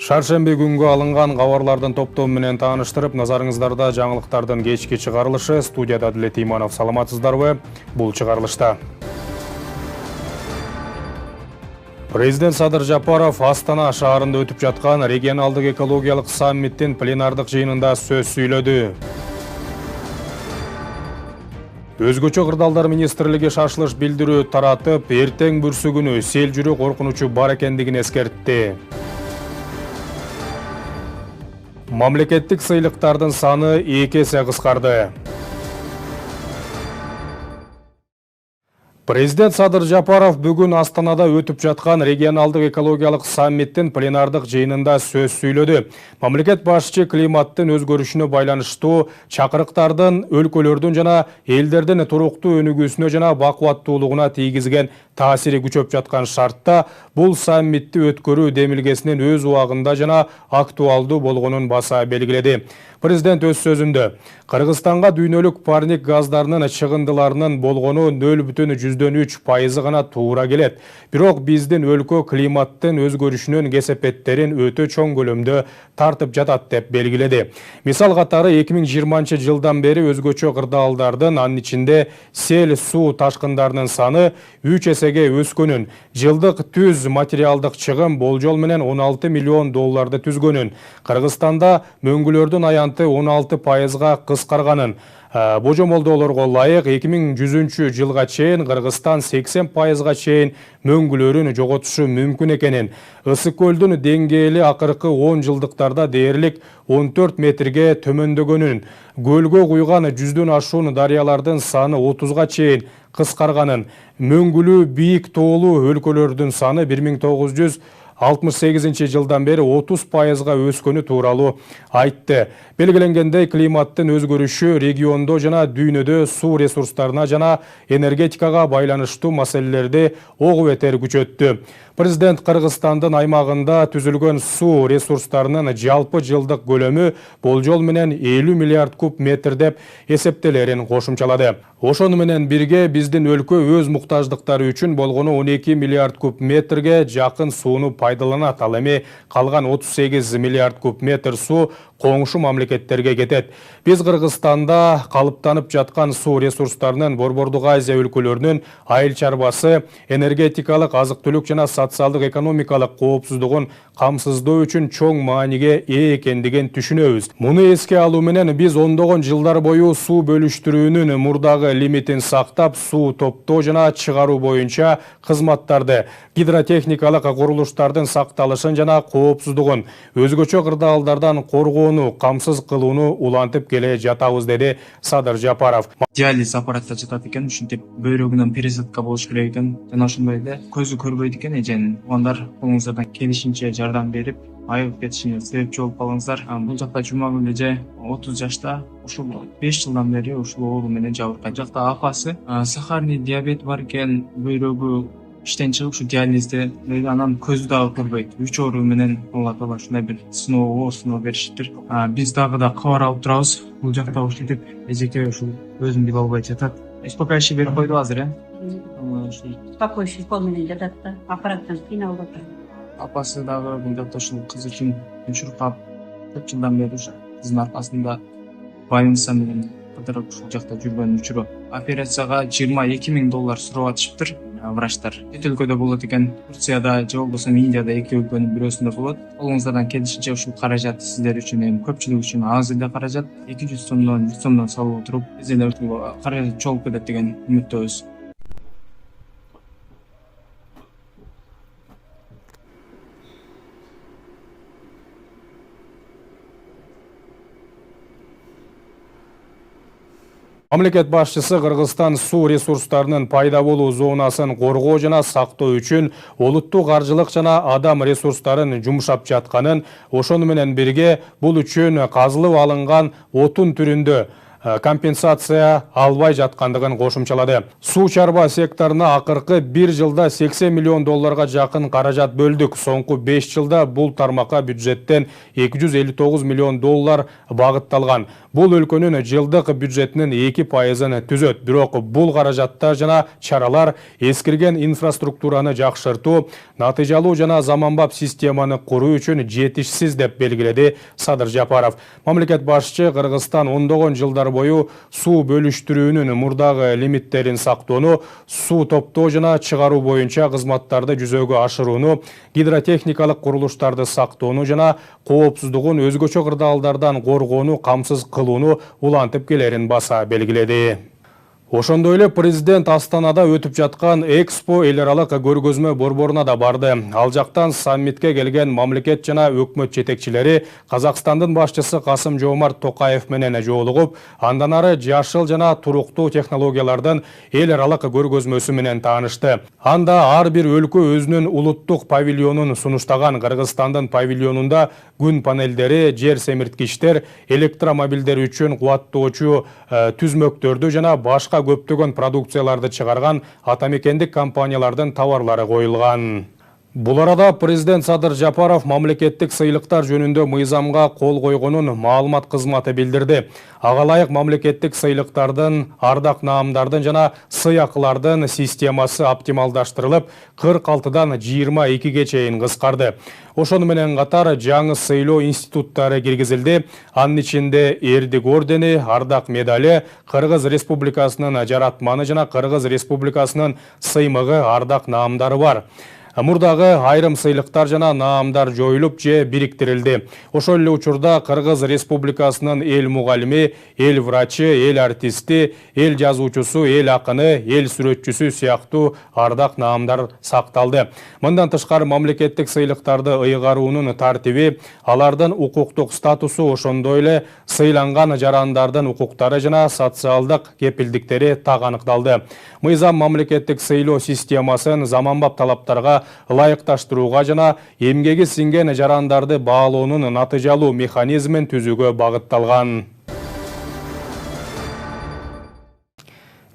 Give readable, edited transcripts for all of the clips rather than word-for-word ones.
Шаршембе күнгө алынган кабарлардын топтому менен тааныштырып, назарыңыздарда жаңылыктардын кечки чыгарылышы. Студияда Адилет Иманов. Саламатсыздарбы? Бул чыгарылышта. Президент Садыр Жапаров Астана шаарында өтүп жаткан регионалдык экологиялык саммиттин пленардык жыйынында сөз сүйлөдү. Өзгөчө кырдаалдар министрлиги шашылыш билдирүү таратып, эртең бүрсүгүнү сел жүрүү коркунучу бар экендигин эскертти. Мамлекеттик сыйлыктардын саны 2 эсе кыскарды. Президент Садыр Жапаров бүгүн Астанада өтүп жаткан регионалдык экологиялык саммиттин пленардык жыйынында сөз сүйлөдү. Мамлекет башчы климаттын өзгөрүшүнө байланыштуу чакырыктардын өлкөлөрдүн жана элдердин туруктуу өнүгүүсүнө жана бакубаттуулугуна тийгизген таасири күчөп жаткан шартта бул саммитти өткөрүү демилгесинин өз убагында жана актуалдуу болгонун баса белгиледи. Президент өз сөзүндө Кыргызстанга дүйнөлүк парник газдарынын чыгындыларынын болгону 0,3% гана туура келет. Бирок биздин өлкө климаттын өзгөрүшүнүн кесепеттерин өтө чоң көлөмдө тартып жатат деп белгиледи. Мисал катары 2020 жылдан бери өзгөчө кырдаалдардын, анын ичинде сел, суу ташкындарынын саны 3 эсеге өскөнүн, жылдык түз материалдык чыгым болжол менен $16 миллион түзгөнүн, Кыргызстанда мөңгүлөрдүн аянты 16%га кыскарганын, божомолдоолорго ылайык 2100 жылга чейин Кыргызстан 80%га чейин мөңгүлөрүн жоготушу мүмкүн экенин, ысык көлдүн деңгээли акыркы 10 жылдыктарда дээрлик 14 метрге төмөндөгөнүн, көлгө куйган 100дөн ашуун дарыялардын саны 30га чейин кыскарганын, мөңгүлүү бийик тоолуу өлкөлөрдүн саны 1968 жылдан бери 30%га өскөнү тууралуу айтты. Белгиленгендей, климаттын өзгөрүшү региондо жана дүйнөдө суу ресурстарына жана энергетикага байланыштуу маселелерди огу бетер күчөттү. Президент Кыргызстандын аймагында түзүлгөн суу ресурстарынын жалпы жылдык көлөмү болжол менен 50 миллиард куб метр деп эсептелерин кошумчалады. Ошону менен бирге биздин өлкө өз муктаждыктары үчүн болгону 12 миллиард куб метрге жакын сууну пайдаланат. Ал эми калган 38 миллиард куб метр суу коңшу мамлекеттерге кетет. Биз Кыргызстанда калыптанып жаткан суу ресурстарынын Борбордук Азия өлкөлөрүнүн айыл чарбасы, энергетикалык, азык-түлүк жана социалдык экономикалык коопсуздугун камсыздоо үчүн чоң мааниге ээ экендигин түшүнөбүз. Муну эске алуу менен биз ондогон жылдар бою суу бөлүштүрүүнүн мурдагы лимитин сактап, суу топтоо жана чыгаруу боюнча кызматтарды, гидротехникалык курулуштардын сакталышын жана коопсуздугун, өзгөчө кырдаалдардан коргоону, камсыз кылууну улантып келе жатабыз, деди Садыр Жапаров. Диализ аппаратта жатат экен, ушинтип бөйрөгүнөн пересадка болуш керек экен. Жана ошондой эле көзү көрбөйт экен эженин. Угандар колуңуздардан келишинче жардам берип, айыгып кетишине себепчи болуп калыңыздар. Бул жакта Жумагүл эже 30 жашта, ушул 5 жылдан бери ушул оору менен жабыркайт. Жакта апасы сахарный диабет бар экен, бөйрөгү иштен чыгып ушу диализде, анан көзү дагы көрбөйт. 3 оору менен Алла таала ушундай бир сыноо беришиптир. Биз дагы да кабар алып турабыз. Бул жакта ушинтип эжеке ушул өзүн биле албай жатат. Успокаивающий берип койду азыр, Успокоивающий кол менен жатат да, аппараттан кыйналып атат. Апасы дагы бул жакта ушул кыз үчүн чуркап, көп жылдан бери ушу кыздын аркасында больница менен кыдырып ушул жакта жүргөн учуру. Операцияга $22 000 сурап атышыптыр врачтар. Чет өлкөдө болот экен, Турцияда же болбосо Индияда, 2 өлкөнүн бирөөсүндө болот. Колуңуздардан келишинче ушул каражат сиздер үчүн, эми көпчүлүк үчүн аз эле каражат, 200 сомдон 100 сомдон салып отуруп, биз эле ушул каражат чогулуп кетет деген үмүттөбүз. Мамлекет башчысы Кыргызстан суу ресурстарынын пайда болуу зонасын коргоо жана сактоо үчүн олуттук каржылык жана адам ресурстарын жумшап жатканын, ошону менен бирге бул үчүн казылып алынган отун түрүндө компенсация албай жаткандыгын кошумчалады. Суу чарба секторуна акыркы 1 жылда 80 миллион долларга жакын каражат бөлдүк. Соңку 5 жылда бул тармакка бюджеттен 259 миллион доллар багытталган. Бул өлкөнүн жылдык бюджетинин 2%-ын түзөт. Бирок бул каражаттар жана чаралар эскирген инфраструктураны жакшыртуу, натыйжалуу жана заманбап системаны куруу үчүн жетишсиз деп белгиледи Садыр Жапаров. Мамлекет башчы Кыргызстан ондогон жылдар бою суу бөлүштүрүүнүн мурдагы лимиттерин сактоону, суу топтоо жана чыгаруу боюнча кызматтарды жүзөгө ашырууну, гидротехникалык курулуштарды сактоону жана коопсуздугун өзгөчө кырдаалдардан коргоону камсыз кылууну улантып келерин баса белгиледи. Ошондой эле президент Астанада өтүп жаткан Экспо эл аралык көргөзмө борборуна да барды. Ал жактан саммитке келген мамлекет жана өкмөт жетекчилери Казакстандын башчысы Касым-Жомарт Токаев менен жолугуп, андан ары жашыл жана туруктуу технологиялардын эл аралык көргөзмөсү менен таанышты. Анда ар бир өлкө өзүнүн улуттук павильонун сунуштаган. Кыргызстандын павильонунда күн панелдери, жер семирткичтер, электромобилдер үчүн кубаттоочу түзмөктөрдү жана башка көптөгөн продукцияларды чыгарган атамекендик компаниялардын товарлары коюлган. Бул арада президент Садыр Жапаров мамлекеттик сыйлыктар жөнүндө мыйзамга кол койгонун маалымат кызматы билдирди. Ага ылайык мамлекеттик сыйлыктардын, ардак наамдардын жана сыйакылардын системасы оптималдаштырылып, 46дан 22ге чейин кыскарды. Ошону менен катар жаңы сыйлоо институттары киргизилди. Анын ичинде Эрдик ордени, ардак медали, Кыргыз Республикасынын жаратманы жана Кыргыз Республикасынын сыймыгы, ардак наамдары бар. Мурдагы айрым сыйлыктар жана наамдар жоюлуп же бириктирилди. Ошол эле учурда Кыргыз Республикасынын эл мугалими, эл врачы, эл артисти, эл жазуучусу, эл акыны, эл сүрөтчүсү сыяктуу ардак наамдар сакталды. Мындан тышкары мамлекеттик сыйлыктарды ыйгаруунун тартиби, алардын укуктук статусу, ошондой эле сыйланган жарандардын укуктары жана социалдык кепилдиктери так аныкталды. Мыйзам мамлекеттик сыйлоо системасын заманбап талаптарга ылайыкташтырууга жана эмгеги сиңген жарандарды баалоонун натыйжалуу механизмин түзүүгө багытталган.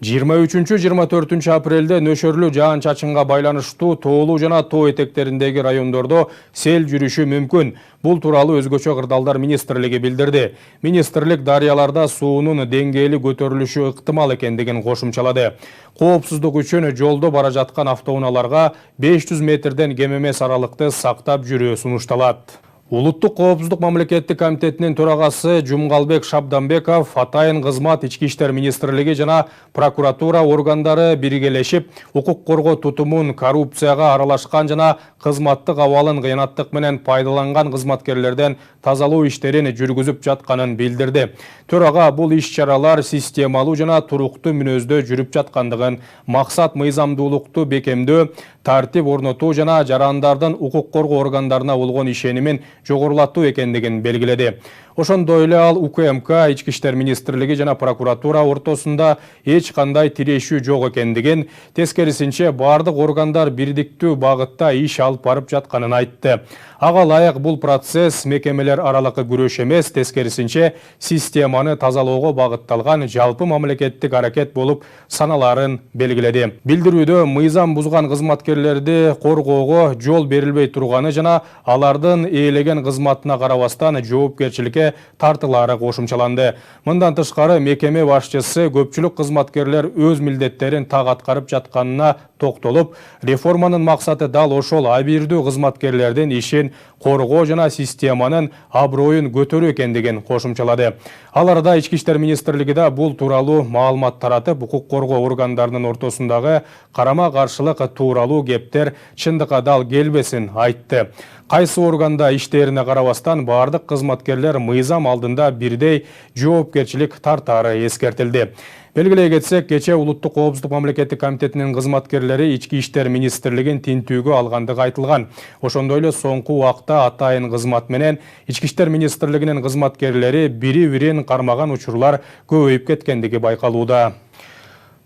23-24 апрелде нөшөрлүү жаан-чачынга байланыштуу тоолуу жана тоо этектериндеги райондордо сел жүрүшү мүмкүн. Бул тууралуу өзгөчө кырдаалдар министрлиги билдирди. Министрлик дарыяларда суунун деңгээли көтөрүлүшү ыктымал экендигин кошумчалады. Коопсуздук үчүн жолдо бара жаткан автоунааларга 500 метрден кем эмес аралыкты сактап жүрүү сунушталат. Улуттук коопсуздук мамлекеттик комитетинин төрагасы Жумгалбек Шабданбеков атайын кызмат Ички иштер министрлиги жана прокуратура органдары биргелешип, укук коргоо тутумун коррупцияга аралашкан жана кызматтык абалын кыянаттык менен пайдаланган кызматкерлерден тазалоо иштерин жүргүзүп жатканын билдирди. Төрага бул иш-чаралар системалуу жана туруктуу мүнөздө жүрүп жаткандыгын, максат мыйзамдуулукту бекемдөө, тартип орнотуу жана жарандардын укук коргоо органдарына болгон ишенимин жогорулатуу экендигин белгиледи. Ошондой эле ал УКМК, Ички иштер министрлиги жана прокуратура ортосунда эч кандай тирешүү жок экендигин, тескерисинче бардык органдар бирдиктүү багытта иш алып барып жатканын айтты. Ага ылайык бул процесс мекемелер аралык күрөш эмес, тескерисинче системаны тазалоого багытталган жалпы мамлекеттик аракет болуп саналарын белгиледи. Билдирүүдө мыйзам бузган кызматкерлерди коргоого жол берилбей турганы жана алардын ээлеген кызматына карабастан жоопкерчиликке тартылары кошумчаланды. Мындан тышкары мекеме башчысы көпчүлүк кызматкерлер өз милдеттерин так аткарып жатканына токтолуп, реформанын максаты дал ошол абийирдүү кызматкерлердин ишин коргоо жана системанын аброюн көтөрүү экендигин кошумчалады. Ал арада Ички иштер министрлиги да бул тууралуу маалымат таратып, укук коргоо органдарынын ортосундагы карама-каршылык тууралуу кептер чындыкка дал келбесин айтты. Кайсы органда иштерине карабастан бардык кызматкерлер мыйзам алдында бирдей жоопкерчилик тартаары эскертилди. Белгилей кетсек, кече Улуттук коопсуздук мамлекеттик комитетинин кызматкерлери Ички иштер министрлигин тинтүүгө алгандыгы айтылган. Ошондой эле соңку убакта атайын кызмат менен Ички иштер министрлигинин кызматкерлери бири-бирин кармаган учурлар көбөйүп кеткендиги байкалууда.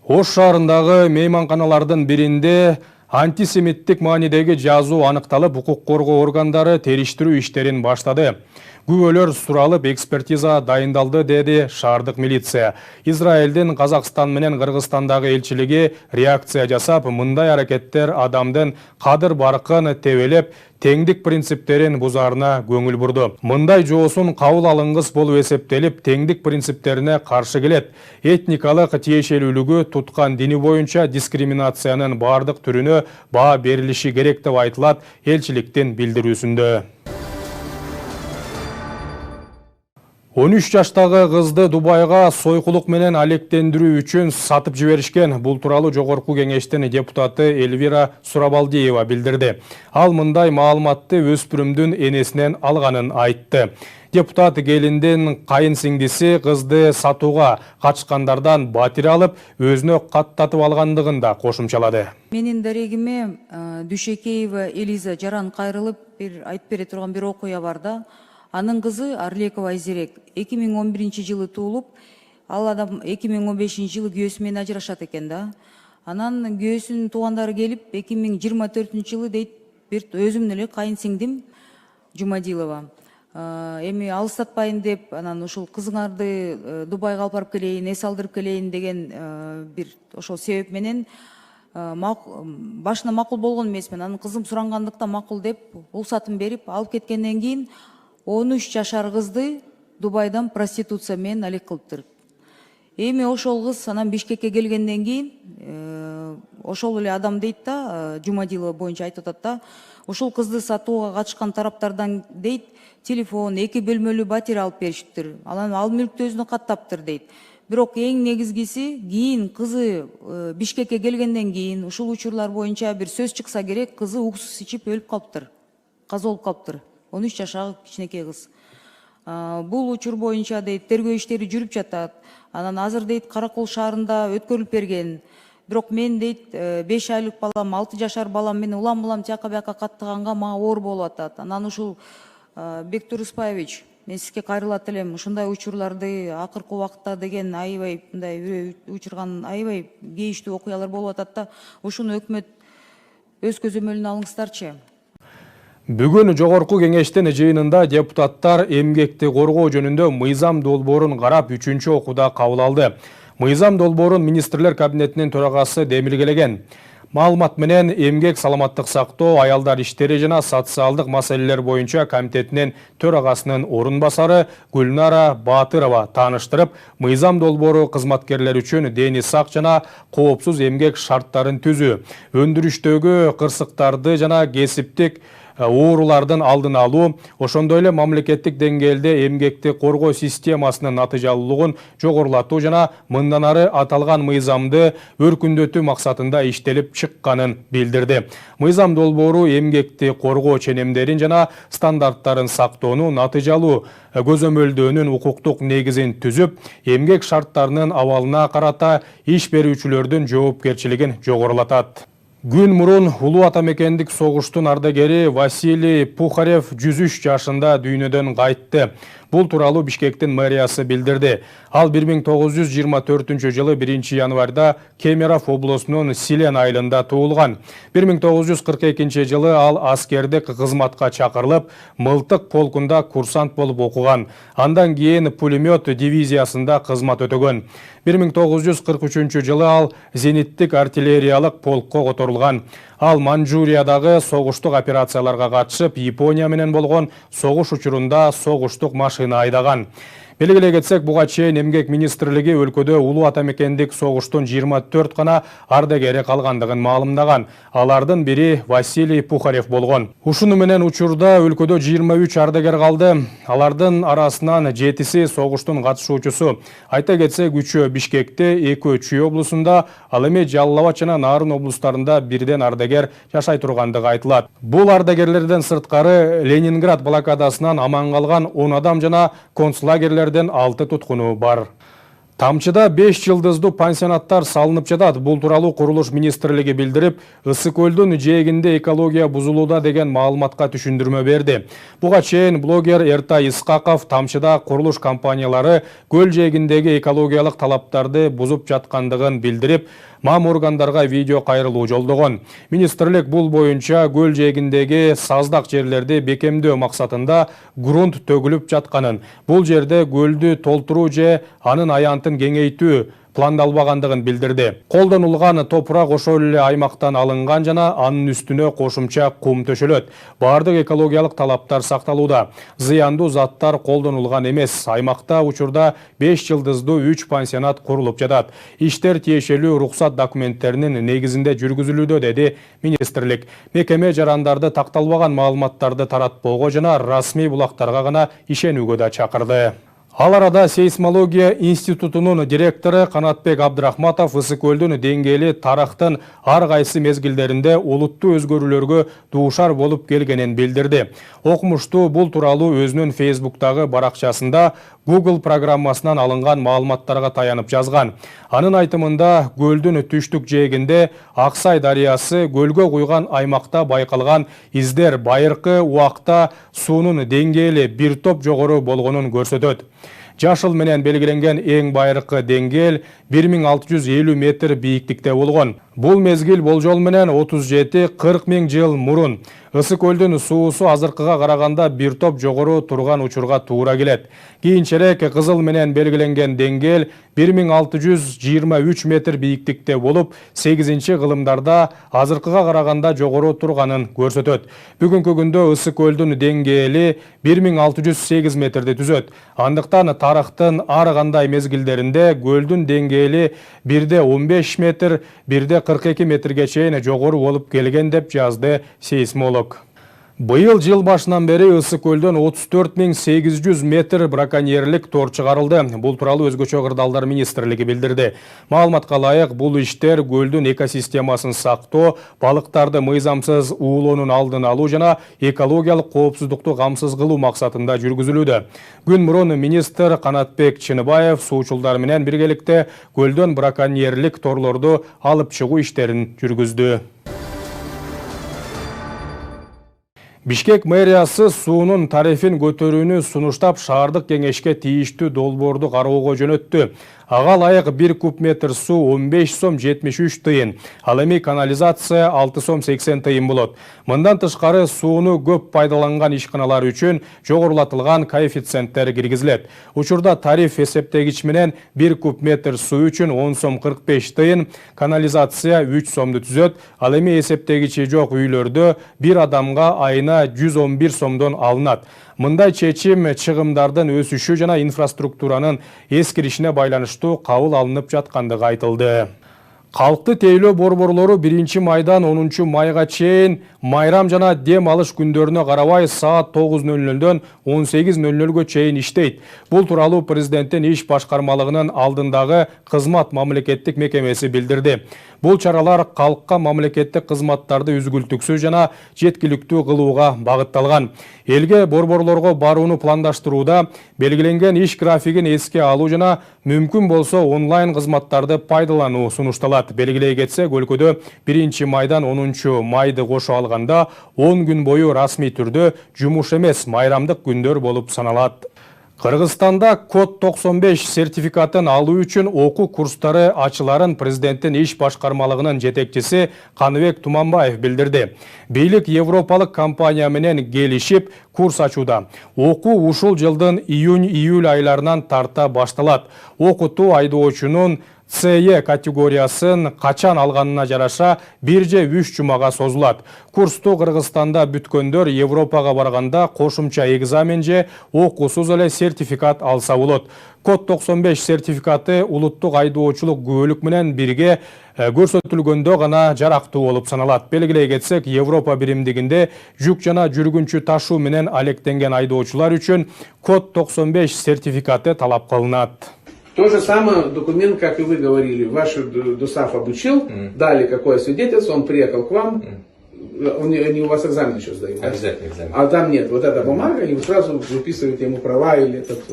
Ош шаарындагы мейманканалардын биринде антисемиттик маанидеги жазуу аныкталып, укук коргоо органдары териштирүү иштерин баштады. Күбөлөр суралып экспертиза дайындалды деди шаардык милиция. Израилдин Казакстан менен Кыргызстандагы элчилиги реакция жасап, мындай аракеттер адамдын кадыр баркын тебелеп, теңдик принциптерин бузарына көңүл бурду. Мындай жоосун кабыл алынгыс болуп эсептелип, теңдик принциптерине каршы келет. Этникалык тиешелүүлүгү туткан дини боюнча дискриминациянын бардык түрүнө баа берилиши керек деп айтылат элчиликтин билдирүүсүндө. 13 жаштагы кызды Дубайга сойкулук менен алектендирүү үчүн сатып жиберишкен. Бул тууралуу Жогорку кеңештин депутаты Эльвира Сурабалдиева билдирди. Ал мындай маалыматты өспүрүмдүн энесинен алганын айтты. Депутат келиндин кайын сиңдиси кызды сатууга качкандардан батир алып, өзүнө каттатып алгандыгын да кошумчалады. Менин дарегиме Дүйшекеева Элиза жаран кайрылып айтып бере турган бир окуя бар да. Анын кызы Арлекова Айзерек 2011 жылы туулуп, ал адам 2015 жылы күйөөсү менен ажырашат экен да. Анан күйөөсүнүн туугандары келип 2024 жылы дейт бир өзүмдүн эле кайын сиңдим Жумадилова. Эми алыстатпайын деп, анан ушул кызыңарды Дубайга алып барып келейин, эс алдырып келейин деген бир ошол себеп менен башына макул болгон эмесмин. Анын кызым сурангандыктан макул деп уруксатын берип алып кеткенден кийин 13 жашар кызды Дубайдан проституция менен алек кылыптыр. Эми ошол кыз анан Бишкекке келгенден кийин ошол эле адам дейт да, Жумадилова боюнча айтып атат да, ошол кызды сатууга катышкан тараптардан дейт, телефон, 2 бөлмөлүү батир алып беришиптир. Ал мүлктү өзүнө каттаптыр дейт. Бирок эң негизгиси кийин кызы Бишкекке келгенден кийин ушул учурлар боюнча бир сөз чыкса керек, кызы уксус ичип өлүп калыптыр. Каза болуп калыптыр. 13 жашагы кичинекей кыз. Бул учур боюнча дейт тергөө иштери жүрүп жатат. Анан азыр дейт Каракол шаарында өткөрүлүп берген. Бирок мен дейт 5 айлык балам, 6 жашар балам менен улам тияка бияка каттаганга мага оор болуп атат. Анан ушул Бектур Успаевич, мен сизге кайрылат элем. Ушундай учурларды акыркы убакытта деген аябай мындай учурган аябай кейиштүү окуялар болуп атат да. Ушуну өкмөт өз көзөмөлүнө алыңыздарчы. Бүгүн Жогорку кеңештин жыйынында депутаттар эмгекти коргоо жөнүндө мыйзам долбоорун карап 3-чү окууда кабыл алды. Мыйзам долбоорун министрлер кабинетинин төрагасы демилгелеген. Маалымат менен эмгек саламаттык сактоо, аялдар иштери жана социалдык маселелер боюнча комитетинин төрагасынын орун басары Гүлнара Батырова тааныштырып, мыйзам долбоору кызматкерлер үчүн дени сак жана коопсуз эмгек шарттарын түзүү, өндүрүштөгү кырсыктарды жана кесиптик оорулардын алдын алуу, ошондой эле мамлекеттик деңгээлде эмгекти коргоо системасынын натыйжалуулугун жогорулатуу жана мындан ары аталган мыйзамды өркүндөтүү максатында иштелип чыкканын билдирди. Мыйзам долбоору эмгекти коргоо ченемдерин жана стандарттарын сактоону натыйжалуу көзөмөлдөөнүн укуктук негизин түзүп, эмгек шарттарынын абалына карата иш берүүчүлөрдүн жоопкерчилигин жогорулатат. Күн мурун улуу атамекендик согуштун ардагери Василий Пухарев 103 жашында дүйнөдөн кайтты. Бул тууралуу Бишкектин мэриясы билдирди. Ал 1924 жылы 1 январда Кемерово облусунун Силен айылында туулган. 1942 жылы ал аскердик кызматка чакырылып, мылтык полкунда курсант болуп окуган. Андан кийин пулемет дивизиясында кызмат өтөгөн. 1943 жылы ал зениттик артиллериялык полкко которулган. Ал Манчжуриядагы согуштук операцияларга катышып, Япония менен болгон согуш учурунда согуштук машина айдаган. Белгилей кетсек, буга чейин эмгек министрлиги өлкөдө улуу атамекендик согуштун 24 гана ардагери калгандыгын маалымдаган. Алардын бири Василий Пухарев болгон. Ушуну менен учурда өлкөдө 23 ардагер калды. Алардын арасынан 7си согуштун катышуучусу. Айта кетсек, 3-өө Бишкекте, 2-өө Чүй облусунда, ал эми Жалал Абад жана Нарын облустарында бирден ардагер жашай тургандыгы айтылат. Бул ардагерлерден сырткары Ленинград блокадасынан аман калган 10 адам жана концлагерлер 6 туткуну бар. Тамчыда 5 жылдыздуу пансионаттар салынып жатат. Бул тууралуу курулуш министрлиги билдирип, Ысык көлдүн жээгинде экология бузулууда деген маалыматка түшүндүрмө берди. Буга чейин блогер Эртай Исқақов Тамчыда курулуш компаниялары көл жээгиндеги экологиялык талаптарды бузуп жаткандыгын билдирип, Мам органдарга видео кайрылуу жолдогон. Министрлик бул боюнча көл жээгиндеги саздак жерлерди бекемдөө максатында грунт төгүлүп жатканын, бул жерде көлдү толтуруу же анын аянтын кеңейтүү пландалбагандыгын билдирди. Колдонулган топурак ошол эле аймактан алынган жана анын үстүнө кошумча кум төшөлөт. Бардык экологиялык талаптар сакталууда. Зыяндуу заттар колдонулган эмес. Аймакта учурда 5 жылдыздуу 3 пансионат курулуп жатат. Иштер тиешелүү уруксат документтеринин негизинде жүргүзүлүүдө, деди министрлик. Мекеме жарандарды такталбаган маалыматтарды таратпоого жана расмий булактарга гана ишенүүгө да чакырды. Ал арада сейсмология институтунун директору Канатбек Абдрахматов ысык көлдүн деңгээли тарыхтын ар кайсы мезгилдеринде олуттуу өзгөрүүлөргө дуушар болуп келгенин билдирди. Окумуштуу бул тууралуу өзүнүн Facebook'тагы баракчасында Google программасынан алынган маалыматтарга таянып жазган. Анын айтымында көлдүн түштүк жээгинде Аксай дарыясы көлгө куйган аймакта байкалган издер байыркы убакта суунун деңгээли бир топ жогору болгонун көрсөтөт. Жашыл менен белгиленген эң байыркы деңгээл 1650 метр бийиктикте болгон. Бул мезгил болжол менен 37-40 миң жыл мурун. Ысык көлдүн суусу азыркыга караганда бир топ жогору турган учурга туура келет. Кийинчерээк кызыл менен белгиленген деңгээл 1623 метр бийиктикте болуп, 8-кылымдарда азыркыга караганда жогору турганын көрсөтөт. Бүгүнкү күндө ысык көлдүн деңгээли 1608 метрди түзөт. Андыктан тарыхтын ар кандай мезгилдеринде көлдүн деңгээли бирде 15 метр, бирде 42 метрге чейин жогору болуп келген деп жазды сейсмолог. Быйыл жыл башынан бери ысык көлдөн 34.800 метр браконьерлик тор чыгарылды. Бул тууралуу өзгөчө кырдаалдар министрлиги билдирди. Маалыматка ылайык, бул иштер көлдүн экосистемасын сактоо, балыктарды мыйзамсыз уулоонун алдын алуу жана экологиялык коопсуздукту камсыз кылуу максатында жүргүзүлүүдө. Күн мурун министр Канатбек Чыныбаев суучулдар менен биргеликте көлдөн браконьерлик торлорду алып чыгуу иштерин жүргүздү. Бишкек мэриясы суунун тарифин көтөрүүнү сунуштап шаардык кеңешке тийиштүү долбоорду кароого жөнөттү. Ага ылайык 1 куб метр суу 15 сом 73 тыйын, ал эми канализация 6 сом 80 тыйын болот. Мындан тышкары сууну көп пайдаланган ишканалар үчүн жогорулатылган коэффициенттер киргизилет. Учурда тариф эсептегич менен 1 куб метр суу үчүн 10 сом 45 тыйын, канализация 3 сомду түзөт, ал эми эсептегичи жок үйлөрдө бир адамга айына 111 сомдон алынат. Мындай чечим чыгымдардын өсүшү жана инфраструктуранын эскиришине байланыштуу кабыл алынып жаткандыгы айтылды. Калкты тейлөө борборлору 1 майдан 10 майга чейин майрам жана дем алыш күндөрүнө карабай саат 9:00дөн 18:00га чейин иштейт. Бул тууралуу президенттин иш башкармалыгынын алдындагы кызмат мамлекеттик мекемеси билдирди. Бул чаралар калкка мамлекеттик кызматтарды үзгүлтүксүз жана жеткиликтүү кылууга багытталган. Элге борборлорго барууну пландаштырууда белгиленген иш графигин эске алуу жана мүмкүн болсо онлайн кызматтарды пайдалануу сунушталат. Белгилей кетсек, өлкөдө 1 майдан 10 майды кошо алганда 10 күн бою расмий түрдө жумуш эмес майрамдык күндөр болуп саналат. Кыргызстанда код 95 сертификатын алуу үчүн окуу курстары ачыларын президенттин иш башкармалыгынын жетекчиси Каныбек Туманбаев билдирди. Бийлик европалык компания менен келишип курс ачууда. Окуу ушул жылдын июнь-июль айларынан тарта башталат. Окутуу айдоочунун CE категориясын качан алганына жараша 1 же 3 жумага созулат. Курсту Кыргызстанда бүткөндөр Европага барганда кошумча экзамен же окуусуз эле сертификат алса болот. Код 95 сертификаты улуттук айдоочулук күбөлүк менен бирге көрсөтүлгөндө гана жарактуу болуп саналат. Белгилей кетсек, Европа биримдигинде жүк жана жүргүнчү ташуу менен алектенген айдоочулар үчүн код 95 сертификаты талап кылынат. То же самое документ, как и вы говорили, ваш ДОСАФ обучил, дали какое свидетельство, он приехал к вам, они у вас экзамен еще сдают. Обязательно экзамен. А там нет, вот эта бумага, и вы сразу выписываете ему права или этот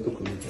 документ.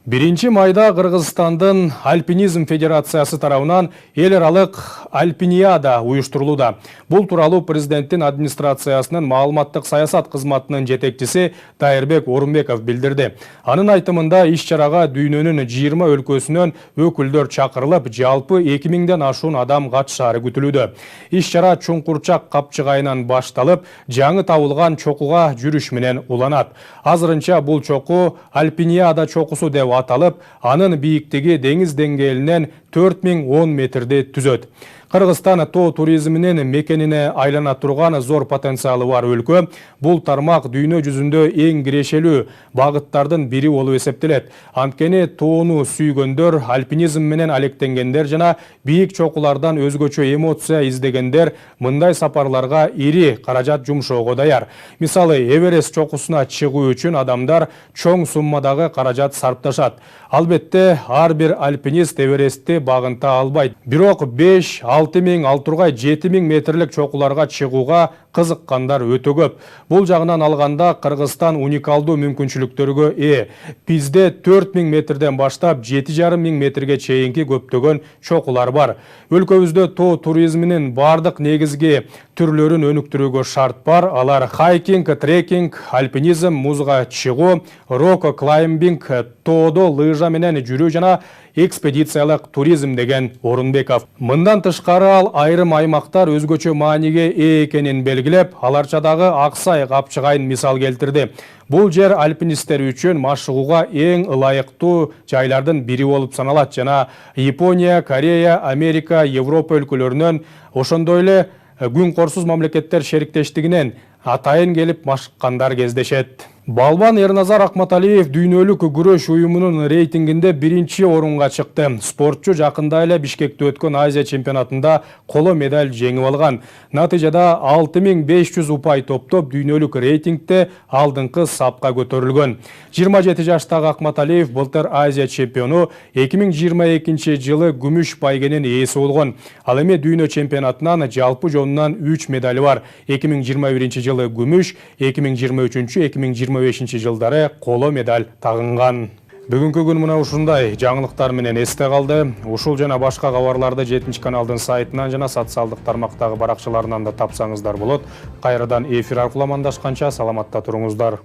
1 майда Кыргызстандын Альпинизм Федерациясы тарабынан эл аралык Альпиниада уюштурулууда. Бул тууралуу президенттин администрациясынын маалыматтык саясат кызматынын жетекчиси Тайырбек Орунбеков билдирди. Анын айтымында иш-чарага дүйнөнүн 20 өлкөсүнөн өкүлдөр чакырылып, жалпы 2000ден ашуун адам катышаары күтүлүүдө. Иш-чара Чуңкурчак капчыгайынан башталып, жаңы табылган чокуга жүрүш менен уланат. Азырынча бул чоку Альпиниада чокусу деп аталып, анын бийиктиги деңиз деңгээлинен 4010 метрди түзөт. Кыргызстан тоо туризминин мекенине айлана турган зор потенциалы бар өлкө. Бул тармак дүйнө жүзүндө эң кирешелүү багыттардын бири болуп эсептелет. Анткени тоону сүйгөндөр, альпинизм менен алектенгендер жана бийик чокулардан өзгөчө эмоция издегендер мындай сапарларга ири каражат жумшоого даяр. Мисалы, Эверест чокусуна чыгуу үчүн адамдар чоң суммадагы каражат сарпташат. Албетте, ар бир альпинист Эверестти багынта албайт. Бирок 5-6 миң, ал тургай 7 миң метрлик чокуларга чыгууга кызыккандар өтө көп. Бул жагынан алганда Кыргызстан уникалдуу мүмкүнчүлүктөргө ээ. Бизде 4 миң метрден баштап 7,5 миң метрге чейинки көптөгөн чокулар бар. Өлкөбүздө тоо туризминин бардык негизги түрлөрүн өнүктүрүүгө шарт бар. Алар хайкинг, трекинг, альпинизм, музга чыгуу, рок клаймбинг, тоодо лыжа менен жүрүү жана экспедициялык туризм деген Орунбеков. Мындан тышкары ал айрым аймактар өзгөчө мааниге ээ экенин белгилеп, аларчадагы Аксай капчыгайын мисал келтирди. Бул жер альпинисттер үчүн машыгууга эң ылайыктуу жайлардын бири болуп саналат жана Япония, Корея, Америка, Европа өлкөлөрүнөн, ошондой эле күн корсуз мамлекеттер шериктештигинен атайын келип машыккандар кездешет. Балбан Эрназар Акматалиев дүйнөлүк күрөш уюмунун рейтингинде 1-орунга чыкты. Спортчу жакында эле Бишкекте өткөн Азия чемпионатында коло медаль жеңип алган. Натыйжада 6500 упай топтоп дүйнөлүк рейтингде алдыңкы сапка көтөрүлгөн. 27 жаштагы Акматалиев былтыр Азия чемпиону, 2022 жылы күмүш байгенин ээси болгон. Ал эми дүйнө чемпионатынан жалпы жонунан 3 медали бар. 2021 жылы күмүш, 2023-2025 жылдары коло медаль тагынган. Бүгүнкү күн мына ушундай жаңылыктар менен эсте калды. Ушул жана башка кабарларды 7 каналдын сайтынан жана социалдык тармактагы баракчаларынан да тапсаңыздар болот. Кайрадан эфир аркылуу амандашканча саламатта туруңуздар.